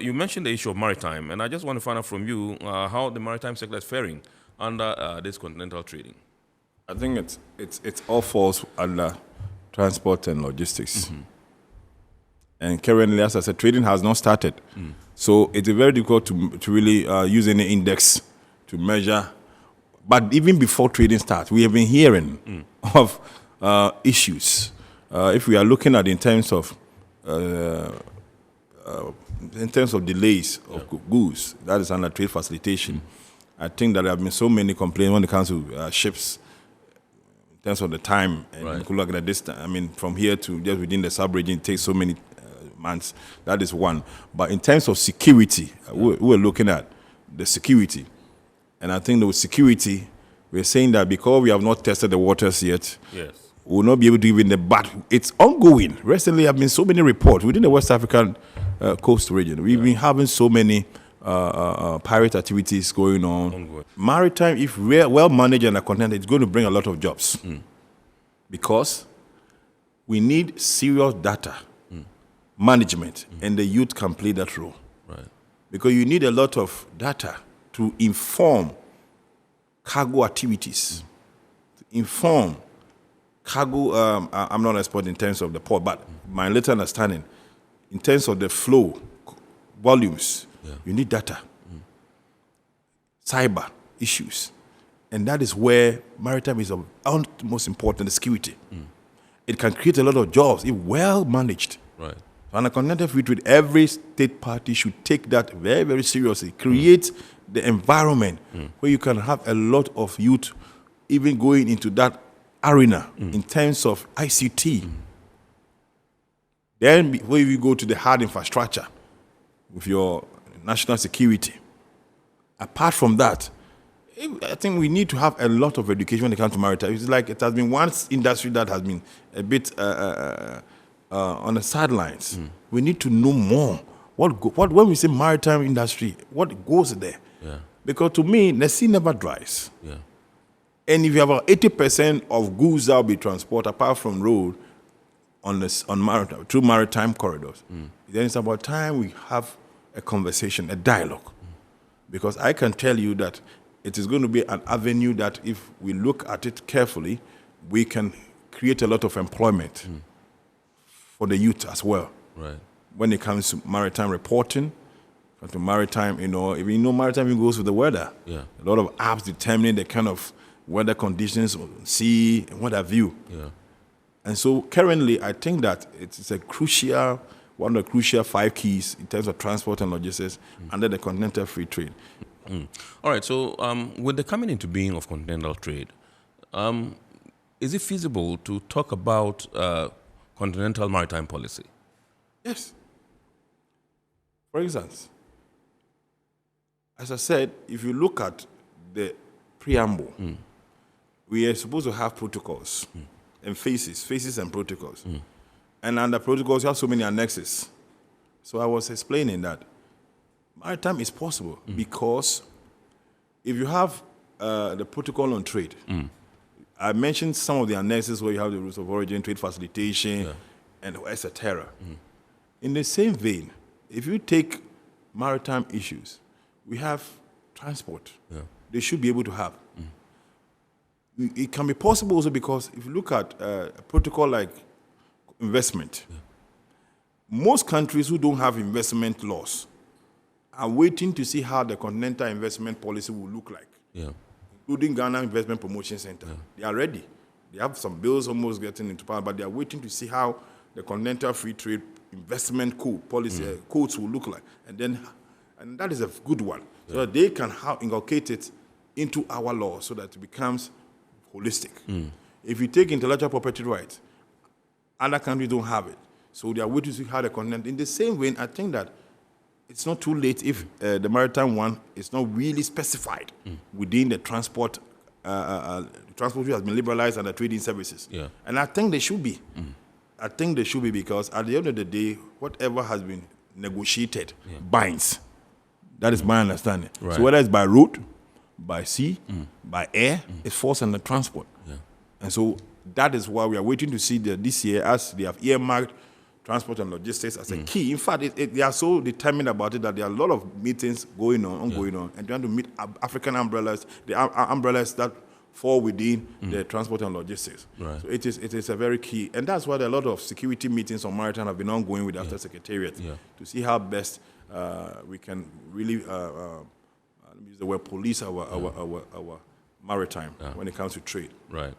You mentioned the issue of maritime, and I just want to find out from you how the maritime sector is faring under this continental trading. I think it's all falls under transport and logistics. And currently, as I said, trading has not started. So it's very difficult to really use any index to measure. But even before trading starts, we have been hearing of issues. If we are looking at in terms of delays of goods, that is under trade facilitation. I think that there have been so many complaints when it comes to ships in terms of the time. And you could look at this. I mean, from here to just within the sub-region, it takes so many months. That is one. But in terms of security, we're looking at the security. And I think the security, we're saying that because we have not tested the waters yet, we will not be able to even but it's ongoing. Recently, there have been so many reports within the West African coast region. We've been having so many pirate activities going on. Maritime, if well managed and content, it's going to bring a lot of jobs because we need serious data management, and the youth can play that role. Because you need a lot of data to inform cargo activities, to inform cargo. I'm not an expert in terms of the port, but my little understanding, in terms of the flow, volumes, you need data, cyber issues. And that is where maritime is of utmost important, the security. It can create a lot of jobs if well managed. On a continental free trade, every state party should take that very, very seriously. Create the environment where you can have a lot of youth even going into that arena in terms of ICT. Then before you go to the hard infrastructure with your national security. Apart from that, I think we need to have a lot of education when it comes to maritime. It's like it has been one industry that has been a bit on the sidelines. We need to know more. What when we say maritime industry, what goes there? Because to me, the sea never dries. And if you have about 80% of goods that will be transported apart from road on maritime through maritime corridors, then it's about time we have a conversation, a dialogue. Because I can tell you that it is going to be an avenue that if we look at it carefully, we can create a lot of employment for the youth as well. When it comes to maritime reporting, to maritime, maritime even goes with the weather. A lot of apps determining the kind of weather conditions on sea and what have you. And so currently, I think that it's one of the crucial 5 keys in terms of transport and logistics under the continental free trade. All right, so with the coming into being of continental trade, is it feasible to talk about continental maritime policy? Yes. For instance, as I said, if you look at the preamble, we are supposed to have protocols and phases and protocols. And under protocols, you have so many annexes. So I was explaining that maritime is possible because if you have the protocol on trade, I mentioned some of the annexes where you have the rules of origin, trade facilitation, and etc. In the same vein, if you take maritime issues, we have transport. They should be able to have. It can be possible also because if you look at a protocol like investment, most countries who don't have investment laws are waiting to see how the continental investment policy will look like, including Ghana Investment Promotion Center. They are ready. They have some bills almost getting into power, but they are waiting to see how the continental free trade investment code policy codes will look like. And that is a good one, so that they can inculcate it into our law so that it becomes holistic. If you take intellectual property rights, other countries don't have it. So they are waiting to see how the continent. In the same way, I think that it's not too late if the maritime one is not really specified within the transport. Transport has been liberalized under trading services. And I think they should be. I think they should be because at the end of the day, whatever has been negotiated binds. That is my understanding. So whether it's by road, by sea, by air, it falls under transport. And so that is why we are waiting to see that this year, as they have earmarked transport and logistics as a key. In fact, they are so determined about it that there are a lot of meetings ongoing on, and trying to meet African umbrellas, the umbrellas that fall within the transport and logistics. Right. So it is a very key, and that's why a lot of security meetings on maritime have been ongoing with the After Secretariat to see how best we can really let me use the word police our maritime when it comes to trade. Right.